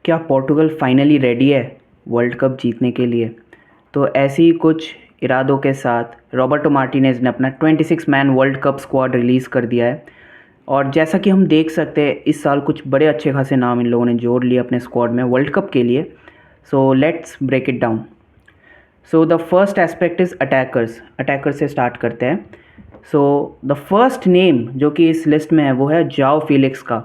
क्या Portugal finally ready है world cup जीतने के लिए? तो ऐसे ही कुछ इरादों के साथ रॉबर्टो मार्टिनेज ने अपना 26 man world cup squad release कर दिया है। और जैसा कि हम देख सकते हैं इस साल कुछ बड़े अच्छे खासे नाम इन लोगों ने जोड़ लिए अपने स्क्वाड में वर्ल्ड कप के लिए। So let's break it down. So the first aspect is attackers से स्टार्ट करते हैं। सो द फर्स्ट नेम जो कि इस लिस्ट में है वो है जाओ फेलिक्स का।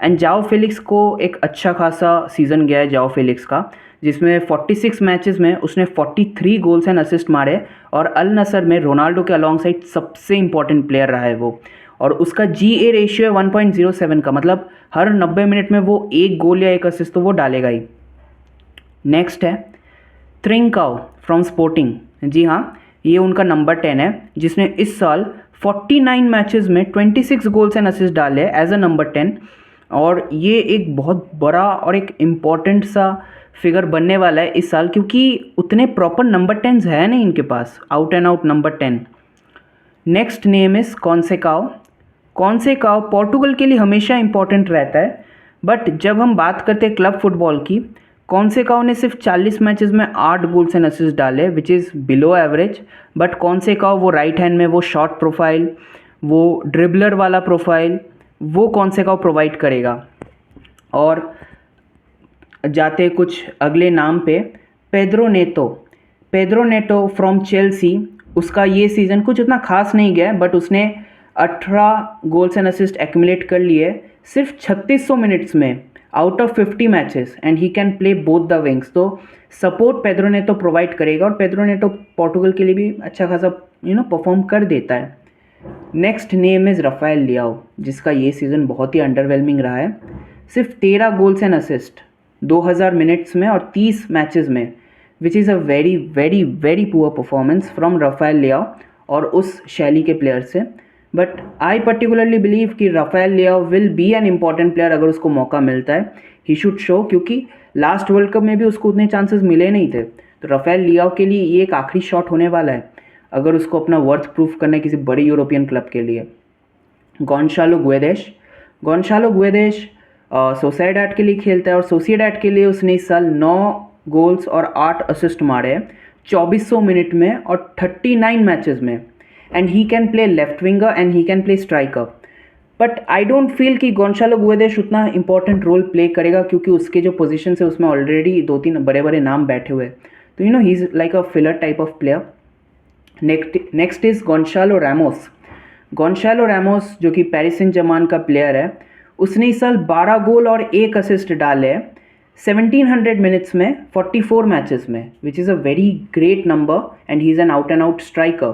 एंड जाओ फेलिक्स को एक अच्छा खासा सीज़न गया है जाओ फेलिक्स का, जिसमें 46 मैचेस में उसने 43 गोल्स एंड असिस्ट मारे। और अल नसर में रोनाल्डो के अलॉन्ग साइड सबसे इंपॉर्टेंट प्लेयर रहा है वो। और उसका GA रेशियो है 1.07 का, मतलब हर 90 मिनट में वो एक गोल या एक असिस्ट तो वो डालेगा ही। नेक्स्ट है त्रिंकाओ फ्रॉम स्पोर्टिंग। जी हाँ, ये उनका नंबर 10 है, जिसने इस साल 49 मैचेस में 26 गोल्स एंड असिस्ट डाले एज अ नंबर 10। और ये एक बहुत बड़ा और एक इम्पॉर्टेंट सा फिगर बनने वाला है इस साल, क्योंकि उतने प्रॉपर नंबर 10 है नहीं इनके पास, out and out number 10। Next name is Conceicao. Conceicao Portugal के लिए हमेशा इंपॉर्टेंट रहता है, बट जब हम बात करते हैं क्लब फुटबॉल की, कॉन्सेकाओ ने सिर्फ 40 मैचेस में 8 गोल्स एंड असिस्ट डाले, which is below average. But Conceicao वो राइट हैंड में वो शॉट प्रोफाइल, वो ड्रिबलर वाला प्रोफाइल वो कॉन्सेकाओ प्रोवाइड करेगा। और जाते कुछ अगले नाम पे, पेड्रो नेटो फ्रॉम चेल्सी। उसका ये सीज़न कुछ उतना खास नहीं गया, बट उसने 18 गोल्स एंड असिस्ट एक्यूमुलेट कर लिए सिर्फ 3600 मिनट्स में out of 50 matches, and he can play both the wings. तो सपोर्ट पेड्रो नेटो प्रोवाइड करेगा, और पेड्रो नेटो पोर्टुगल के लिए भी अच्छा खासा परफॉर्म कर देता है। नेक्स्ट नेम इज़ राफेल लियाओ, जिसका ये सीज़न बहुत ही अंडरवेलमिंग रहा है। सिर्फ 13 गोल्स एंड असिस्ट 2000 मिनट्स में और 30 मैचेस में, which is a very very very poor performance from Rafael Leao और उस शैली के प्लेयर से। बट आई पर्टिकुलरली बिलीव कि Rafael Leao will be an important player अगर उसको मौका मिलता है। ही शुड शो, क्योंकि लास्ट वर्ल्ड कप में भी उसको उतने चांसेस मिले नहीं थे। तो राफेल लियाओ के लिए ये एक आखिरी शॉट होने वाला है अगर उसको अपना वर्थ प्रूफ करना है किसी बड़ी यूरोपियन क्लब के लिए। गोंसालो गुएदेश सोसाइडेड के लिए खेलता है, और सोसिएडेड के लिए उसने इस साल 9 गोल्स और 8 असिस्ट मारे हैं 2400 मिनट में और 39 मैचेस में। And he can play left winger and he can play striker. But I don't feel कि गोंसालो गुएदेश उतना इंपॉर्टेंट रोल प्ले करेगा, क्योंकि उसके जो पोजीशन है उसमें ऑलरेडी 2-3 बड़े बड़े नाम बैठे हुए हैं। तो he is like a filler type of player. Next is Goncalo Ramos, जो कि पेरिस सेंट जर्मेन का प्लेयर है। उसने इस साल 12 गोल और 1 असिस्ट डाले हैं 1700 मिनट्स में 44 मैचेस में, which is a very great number, and he is an out and out striker.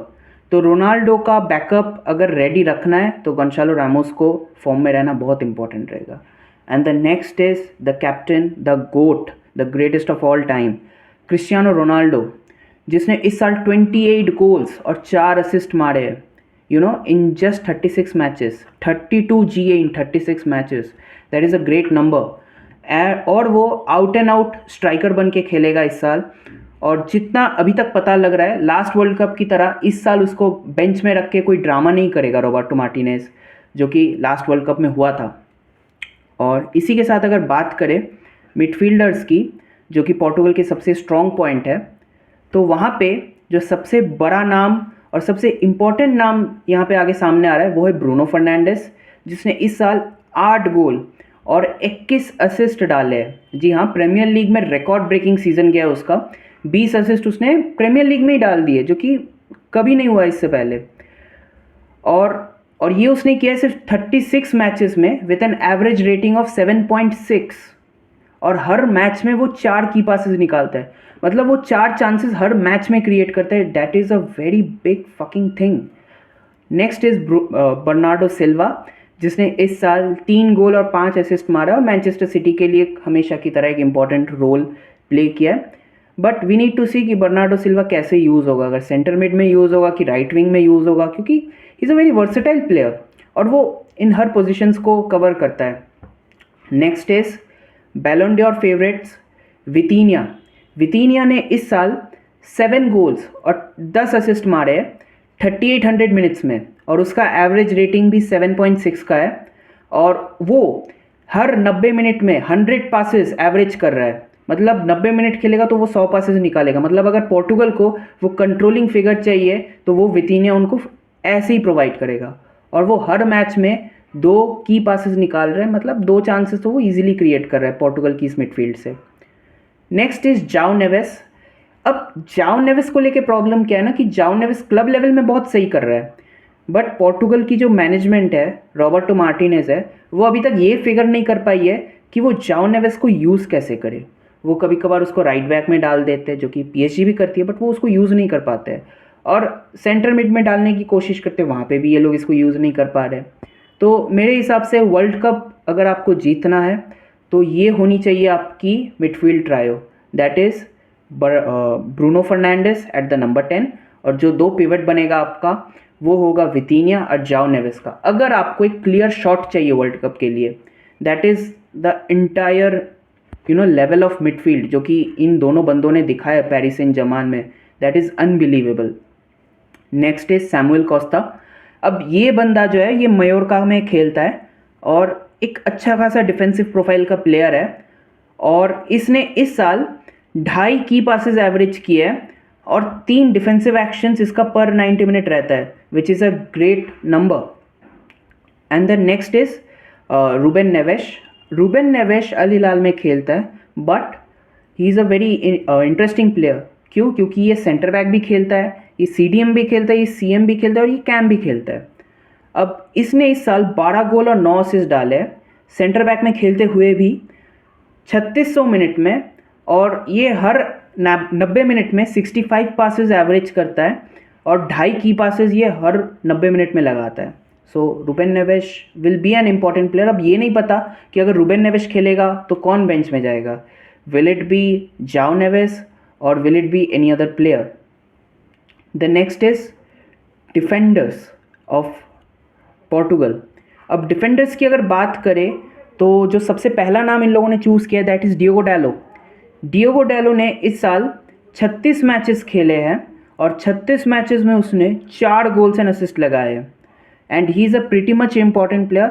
तो रोनाल्डो का बैकअप अगर रेडी रखना है तो गोंसालो रैमोस को फॉर्म में रहना बहुत इंपॉर्टेंट रहेगा। And the next is the captain, the GOAT, the greatest of all time, Cristiano Ronaldo, जिसने इस साल 28 गोल्स और 4 असिस्ट मारे हैं in just 36 matches, 32 GA in 36 matches. That is a great number. और वो आउट एंड आउट स्ट्राइकर बन के खेलेगा इस साल। और जितना अभी तक पता लग रहा है लास्ट वर्ल्ड कप की तरह इस साल उसको बेंच में रख के कोई ड्रामा नहीं करेगा रॉबर्टो मार्टिनेज, जो कि लास्ट वर्ल्ड कप में हुआ था। और इसी के साथ अगर बात करें मिडफील्डर्स की, जो कि पोर्टुगल के सबसे स्ट्रॉन्ग पॉइंट है, तो वहाँ पे जो सबसे बड़ा नाम और सबसे इम्पॉर्टेंट नाम यहाँ पे आगे सामने आ रहा है वो है ब्रूनो फर्नांडिस, जिसने इस साल 8 गोल और 21 असिस्ट डाले हैं। जी हाँ, प्रीमियर लीग में रिकॉर्ड ब्रेकिंग सीजन गया उसका। 20 असिस्ट उसने प्रीमियर लीग में ही डाल दिए, जो कि कभी नहीं हुआ इससे पहले। और ये उसने किया सिर्फ 36 मैचेस में with an average rating of 7.6, और हर मैच में वो 4 की पासेस निकालता है, मतलब वो 4 चांसेस हर मैच में क्रिएट करता है। That is a very big fucking thing. Next is Bernardo Silva, जिसने इस साल 3 गोल और 5 असिस्ट मारा और मैनचेस्टर सिटी के लिए हमेशा की तरह एक इंपॉर्टेंट रोल प्ले किया है। But we need to see कि बर्नार्डो सिल्वा कैसे यूज़ होगा, अगर सेंटर मिड में यूज़ होगा कि राइट विंग में यूज़ होगा, क्योंकि ही is a very versatile player और वो इन हर पोजिशंस को कवर करता है। नेक्स्ट इज बैलन डॉर फेवरेट्स वितीनिया ने इस साल 7 गोल्स और 10 असिस्ट मारे हैं 3800 मिनट्स में, और उसका एवरेज रेटिंग भी 7.6 का है। और वो हर 90 मिनट में 100 पासेस एवरेज कर रहा है। मतलब 90 मिनट खेलेगा तो वो 100 पासेस निकालेगा। मतलब अगर पोर्टुगल को वो कंट्रोलिंग फिगर चाहिए तो वो वितीनिया उनको ऐसे ही प्रोवाइड करेगा। और वो हर मैच में 2 की पासेस निकाल रहे हैं, मतलब 2 चांसेस तो वो इजीली क्रिएट कर रहा है पोर्टुगल की इस मिडफील्ड से। नेक्स्ट इज जाओ नेवेस। अब जाओ नेवेस को लेके प्रॉब्लम क्या है ना कि जाओ नेवेस क्लब लेवल में बहुत सही कर रहा है, बट पोर्टुगल की जो मैनेजमेंट है, रॉबर्टो मार्टिनेज है, वो अभी तक ये फिगर नहीं कर पाई है कि वो जाओ नेवेस को यूज़ कैसे करे। वो कभी कभार उसको राइट बैक में डाल देते हैं, जो कि पीएसजी भी करती है, बट वो उसको यूज़ नहीं कर पाते हैं। और सेंटर मिड में डालने की कोशिश करते हैं, वहाँ पे भी ये लोग इसको यूज़ नहीं कर पा रहे। तो मेरे हिसाब से वर्ल्ड कप अगर आपको जीतना है तो ये होनी चाहिए आपकी midfield trio, that is Bruno Fernandes at the number 10, और जो 2 पिवट बनेगा आपका वो होगा वितीनिया और जाओ नेवेस का। अगर आपको एक क्लियर शॉट चाहिए वर्ल्ड कप के लिए, that is the entire level of midfield जो कि इन दोनों बंदों ने दिखाया पेरिस सेंट जर्मेन में, that is unbelievable. Next is Samuel Costa. अब ये बंदा जो है ये मयोर्का में खेलता है और एक अच्छा खासा डिफेंसिव प्रोफाइल का प्लेयर है, और इसने इस साल 2.5 की पासेस एवरेज किए हैं और 3 डिफेंसिव एक्शंस इसका पर 90 मिनट रहता है, which is a great number. And the next is Ruben Neves. Ruben Neves Al Hilal में खेलता है, but he is a very interesting player. क्यों? क्योंकि ये सेंटर बैक भी खेलता है, ये सीडीएम भी खेलता है, ये सीएम भी खेलता है और ये कैम भी खेलता है। अब इसने इस साल 12 गोल और 9 असिस्ट डाले हैं सेंटर बैक में खेलते हुए भी 3600 मिनट में, और ये हर 90 मिनट में 65 पासेस एवरेज करता है और 2.5 की पासेस ये हर 90 मिनट में लगाता है। So Ruben Neves will be an important player. अब ये नहीं पता कि अगर रूबेन नेवेश खेलेगा तो कौन बेंच में जाएगा, विल इट बी जाओ नेवेस और will it be any other player. The next is defenders of Portugal. अब डिफेंडर्स की अगर बात करें तो जो सबसे पहला नाम इन लोगों ने चूज़ किया that is Diogo Dalot. Diogo Dalot ने इस साल 36 मैचेस खेले हैं और 36 मैचेस में उसने 4 गोल्स एंड असिस्ट लगाए हैं, and he is a pretty much important player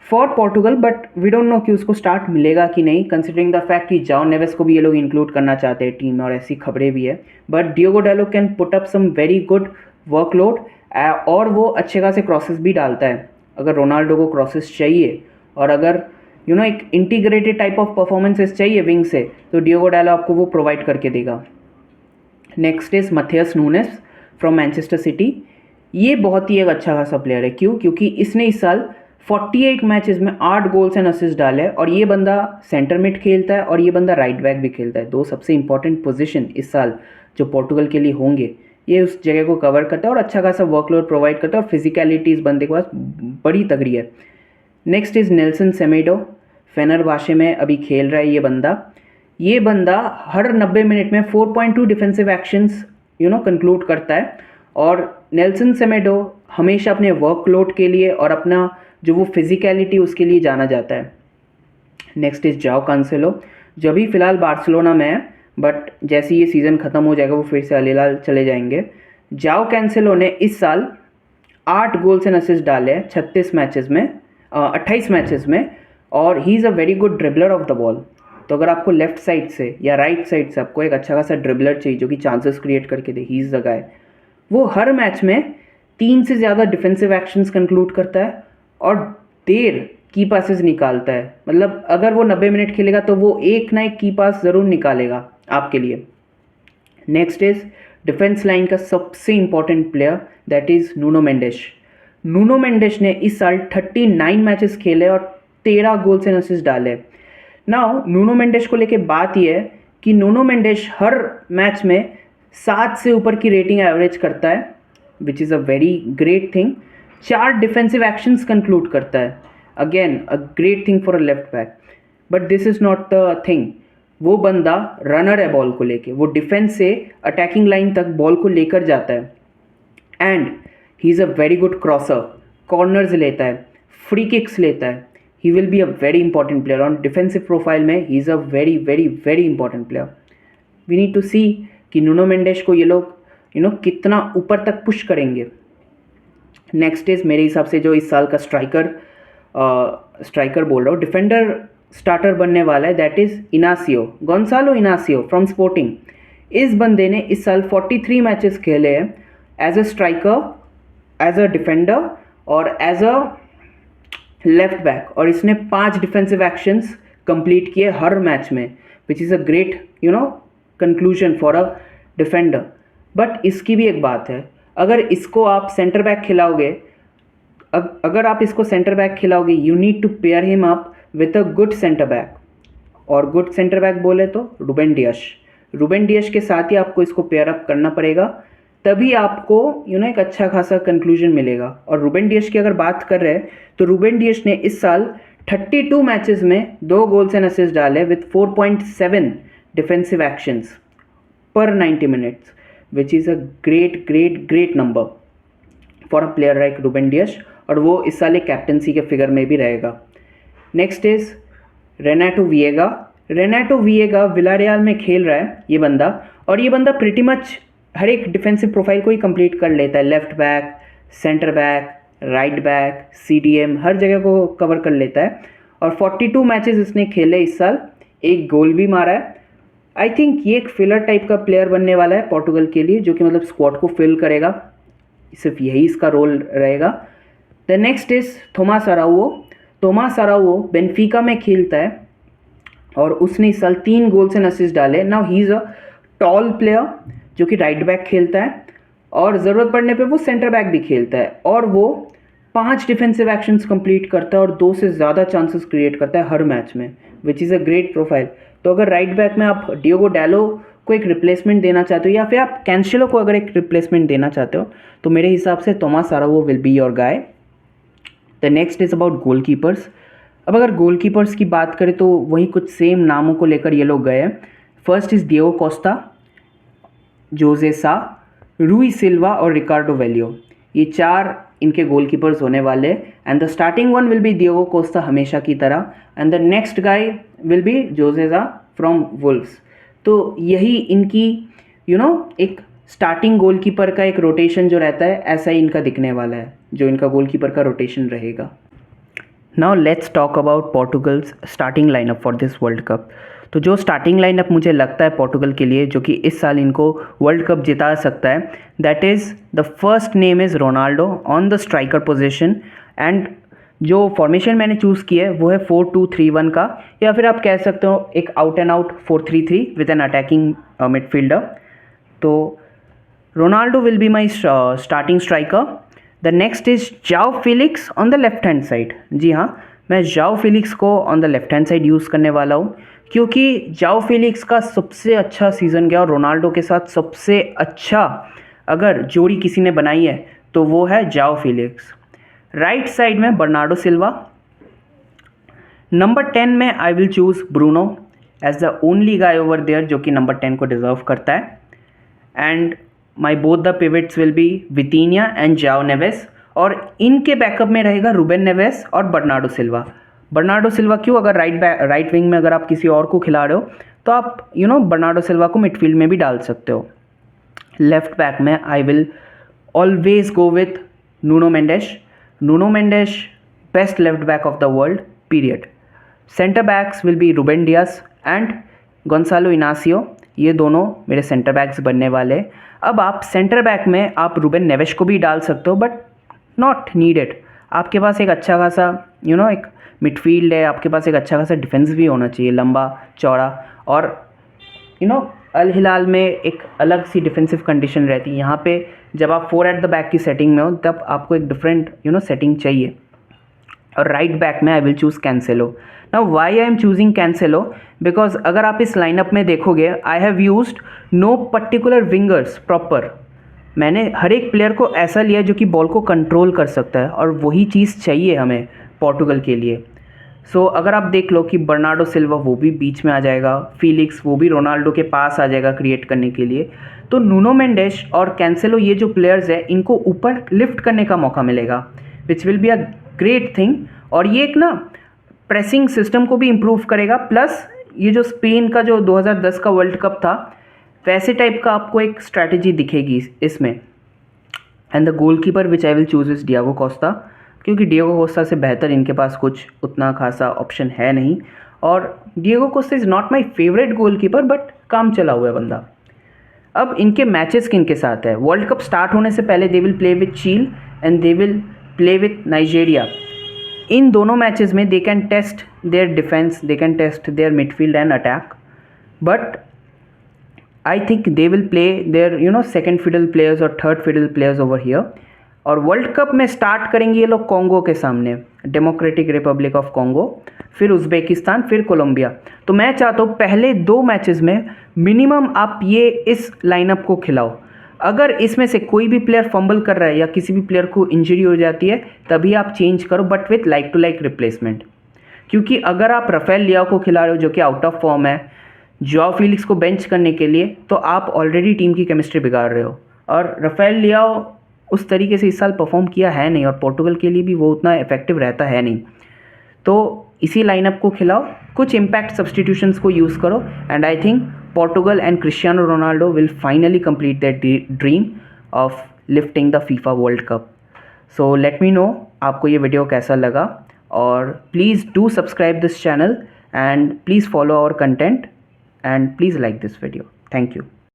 for Portugal. But we don't know कि उसको स्टार्ट मिलेगा कि नहीं, कंसिडरिंग द फैक्ट कि जाओ नेवेस को भी ये लोग इंक्लूड करना चाहते हैं टीम में और ऐसी खबरें भी है। But Diogo Dalot can put up some very good workload, और वो अच्छे खासे क्रॉसेस भी डालता है अगर रोनाल्डो को क्रॉसेस चाहिए, और अगर एक इंटीग्रेटेड टाइप ऑफ परफॉर्मेंसेस चाहिए विंग से तो डियोगो डैलो आपको वो प्रोवाइड करके देगा। Next is Matheus Nunes from Manchester City. ये बहुत ही एक अच्छा खासा प्लेयर है। क्यों? क्योंकि इसने इस साल 48 मैचेस में 8 गोल्स एंड असिस्ट डाले, और ये बंदा सेंटर मिड खेलता है और ये बंदा राइट बैक भी खेलता है। 2 सबसे इंपॉर्टेंट पोजीशन इस साल जो पोर्टुगल के लिए होंगे, ये उस जगह को कवर करता है और अच्छा खासा वर्कलोड प्रोवाइड करता है, और फिजिकलिटी इस बंदे के पास बड़ी तगड़ी है। Next is Nelson Semedo. Fenerbahce में अभी खेल रहा है ये बंदा हर 90 मिनट में 4.2 डिफेंसिव एक्शंस कंक्लूड करता है, और नेल्सन सेमेडो हमेशा अपने वर्कलोड के लिए और अपना जो वो फिजिकलिटी उसके लिए जाना जाता है। नेक्स्ट इज जाओ कैंसेलो, जो अभी फ़िलहाल बार्सिलोना में है, बट जैसे ये सीज़न ख़त्म हो जाएगा वो फिर से अल हिलाल चले जाएंगे। जाओ कैंसेलो ने इस साल 8 गोल्स एंड असिस्ट डाले हैं 36 मैचेस में, 28 मैचेस में, और ही is a very good dribbler of the ball. तो अगर आपको लेफ्ट साइड से या राइट साइड से आपको एक अच्छा खासा ड्रिबलर चाहिए जो कि चांसेस क्रिएट करके दे, ही इज़ द गाय। वो हर मैच में 3 से ज़्यादा डिफेंसिव एक्शंस कंक्लूड करता है और देर की पासेस निकालता है। मतलब अगर वो 90 मिनट खेलेगा तो वो एक ना एक की पास ज़रूर निकालेगा आपके लिए। नेक्स्ट इज डिफेंस लाइन का सबसे important player, that is Nuno Mendes. Nuno Mendes ने इस साल 39 मैचेस खेले और 13 गोल्स एंड असिस्ट डाले। नाउ नूनो मेंडेस को लेके बात यह है कि नूनो मेंडेस हर मैच में 7 से ऊपर की रेटिंग एवरेज करता है, which is a very great thing. 4 defensive actions conclude करता है, again a great thing for a left back. But this is not the thing. वो बंदा रनर है बॉल को लेके, वो डिफेंस से अटैकिंग लाइन तक बॉल को लेकर जाता है, and he is a very good crosser, corners लेता है, फ्री किक्स लेता है। He will be a very important player on defensive profile में। He is a very very very important player. We need to see कि Nuno Mendes को ये लोग कितना ऊपर तक पुश करेंगे। नेक्स्ट इज मेरे हिसाब से जो इस साल का स्ट्राइकर स्ट्राइकर बोल रहा हूँ, डिफेंडर स्टार्टर बनने वाला है, that is Inacio, Goncalo Inacio from Sporting. इस बंदे ने इस साल 43 मैचेस खेले हैं as a striker, as a defender और एज अ लेफ्ट बैक, और इसने 5 डिफेंसिव एक्शंस कंप्लीट किए हर मैच में, which is a great conclusion for a defender. But इसकी भी एक बात है, अगर इसको आप सेंटर बैक खिलाओगे, अगर आप इसको सेंटर बैक खिलाओगे, you need to pair him up with a good centre back, और गुड सेंटर बैक बोले तो रूबेन डियाश के साथ ही आपको इसको पेयर अप करना पड़ेगा, तभी आपको एक अच्छा खासा कंक्लूजन मिलेगा। और रूबेन डियाश की अगर बात कर रहे हैं तो रूबेन डियाश ने इस साल 32 मैचेस में 2 गोल्स एंड असिस्ट डाले with 4.7 defensive actions per 90 minutes, which is a great number for a player like Ruben Dias, और वो इस साल एक कैप्टनसी के फिगर में भी रहेगा। नेक्स्ट इज रेनाटो विएगा विलारियल में खेल रहा है ये बंदा, और ये बंदा प्रिटी मच हर एक डिफेंसिव प्रोफाइल को ही कंप्लीट कर लेता है, left back, centre back, right back, CDM, हर जगह को कवर कर लेता है। और 42 मैचेस इसने खेले इस साल, 1 गोल भी मारा है। आई थिंक ये एक फिलर टाइप का प्लेयर बनने वाला है पोर्टुगल के लिए, जो कि मतलब स्क्वाड को फिल करेगा, सिर्फ यही इसका रोल रहेगा। The next is Tomas Araujo Benfica में खेलता है और उसने इस साल 3 गोल्स एंड असिस्ट डाले। Now he is a tall player जो कि राइट बैक खेलता है, और ज़रूरत पड़ने पे वो सेंटर बैक भी खेलता है, और वो 5 डिफेंसिव एक्शंस कंप्लीट करता है और 2 से ज़्यादा चांसेस क्रिएट करता है हर मैच में, which is a great profile. तो अगर राइट बैक में आप डियोगो डैलो को एक रिप्लेसमेंट देना चाहते हो, या फिर आप कैंसेलो को अगर एक रिप्लेसमेंट देना चाहते हो, तो मेरे हिसाब से Tomas Araujo will be your guy. The next is about goalkeepers. अब अगर गोलकीपर्स की बात करें तो वही कुछ सेम नामों को लेकर ये लोग गए हैं। फर्स्ट इज़ डिएगो कोस्टा, जोसे सा, रूई सिल्वा और रिकार्डो वेलियो, ये 4 इनके गोलकीपर्स होने वाले। And the starting one will be Diogo Costa हमेशा की तरह, and the next guy will be Jose Sa from Wolves. तो यही इनकी एक स्टार्टिंग गोलकीपर का एक रोटेशन जो रहता है, ऐसा ही इनका दिखने वाला है, जो इनका गोलकीपर का रोटेशन रहेगा। Now let's talk about Portugal's starting lineup for this World Cup. तो जो स्टार्टिंग लाइनअप मुझे लगता है पोर्टुगल के लिए जो कि इस साल इनको वर्ल्ड कप जिता सकता है, that is the first name is Ronaldo on the striker position, and जो फॉर्मेशन मैंने चूज़ किया है वो है 4-2-3-1 का, या फिर आप कह सकते हो एक out and out 4-3-3 with an attacking midfielder. तो Ronaldo will be my starting striker. The next is Joao Felix on the left hand side. जी हाँ, मैं जाओ फिलिक्स को on the left hand side use करने वाला हूँ, क्योंकि जाओ फिलिक्स का सबसे अच्छा सीज़न गया और रोनाल्डो के साथ सबसे अच्छा अगर जोड़ी किसी ने बनाई है तो वो है जाओ फिलिक्स। राइट साइड में बर्नार्डो सिल्वा। नंबर 10 में I will choose Bruno as the only guy over there जो कि नंबर 10 को डिजर्व करता है। And my both the pivots will be Vitinha and Joao Neves, और इनके बैकअप में रहेगा रूबेन नेवेस और बर्नार्डो सिल्वा क्यों? अगर राइट विंग में अगर आप किसी और को खिला रहे हो तो आप बर्नार्डो सिल्वा को मिडफील्ड में भी डाल सकते हो। लेफ्ट बैक में I will always go with Nuno Mendes, best left back of the world period. Centre backs will be Ruben Dias and Goncalo Inacio, ये दोनों मेरे सेंटर बैक्स बनने वाले। अब आप सेंटर बैक में आप रूबेन नेवेश को भी डाल सकते हो, बट नॉट नीडेड। आपके पास एक अच्छा खासा एक मिडफील्ड है, आपके पास एक अच्छा खासा डिफेंस भी होना चाहिए, लंबा चौड़ा, और अल हिलाल में एक अलग सी डिफेंसिव कंडीशन रहती है। यहाँ पे जब आप 4 एट द बैक की सेटिंग में हो तब आपको एक डिफरेंट सेटिंग चाहिए। और राइट बैक में I will choose Cancelo. Now why I am choosing Cancelo, because अगर आप इस लाइनअप में देखोगे I have used no particular wingers proper. मैंने हर एक प्लेयर को ऐसा लिया जो कि बॉल को कंट्रोल कर सकता है, और वही चीज़ चाहिए हमें पोर्टुगल के लिए। सो अगर आप देख लो कि बर्नार्डो सिल्वा वो भी बीच में आ जाएगा, फिलिक्स वो भी रोनाल्डो के पास आ जाएगा क्रिएट करने के लिए, तो नूनो मेंडेश और कैंसेलो ये जो प्लेयर्स हैं इनको ऊपर लिफ्ट करने का मौका मिलेगा, which will be a great thing. और ये एक प्रेसिंग सिस्टम को भी इम्प्रूव करेगा, प्लस ये जो स्पेन का जो 2010 का वर्ल्ड कप था वैसे टाइप का आपको एक स्ट्रैटेजी दिखेगी इसमें। And the goalkeeper which I will choose is Diego Costa. क्योंकि डिएगो कोस्टा से बेहतर इनके पास कुछ उतना खासा ऑप्शन है नहीं। और Diego Costa is not my favourite goalkeeper, but काम चला हुआ है बंदा। अब इनके मैचेस किन के साथ है? वर्ल्ड कप स्टार्ट होने से पहले they will play with Chile and they will play with Nigeria. इन दोनों मैचेस में they can test their defence, they can test their midfield and attack, but I think they will play their second fiddle players और third fiddle players over here. और World Cup में start करेंगे ये लोग Congo के सामने, Democratic Republic of Congo, फिर Uzbekistan, फिर कोलंबिया। तो मैं चाहता हूँ पहले 2 मैचेस में मिनिमम आप ये इस लाइनअप को खिलाओ। अगर इसमें से कोई भी प्लेयर फंबल कर रहा है या किसी भी प्लेयर को इंजरी हो जाती है तभी आप चेंज करो, but with like to like replacement. क्योंकि अगर आप राफेल लियाओ को खिला रहे हो जो कि आउट ऑफ फॉर्म है, जॉ फिलिक्स को बेंच करने के लिए, तो आप ऑलरेडी टीम की केमिस्ट्री बिगाड़ रहे हो। और राफेल लियाओ उस तरीके से इस साल परफॉर्म किया है नहीं, और पोर्टुगल के लिए भी वो उतना इफेक्टिव रहता है नहीं। तो इसी लाइनअप को खिलाओ, कुछ इम्पैक्ट सब्सटीट्यूशंस को यूज़ करो, and I think Portugal and Cristiano Ronaldo will finally complete that dream of lifting the FIFA World Cup. So let me know आपको ये वीडियो कैसा लगा, और please do subscribe this channel and please follow our content and please like this video. Thank you.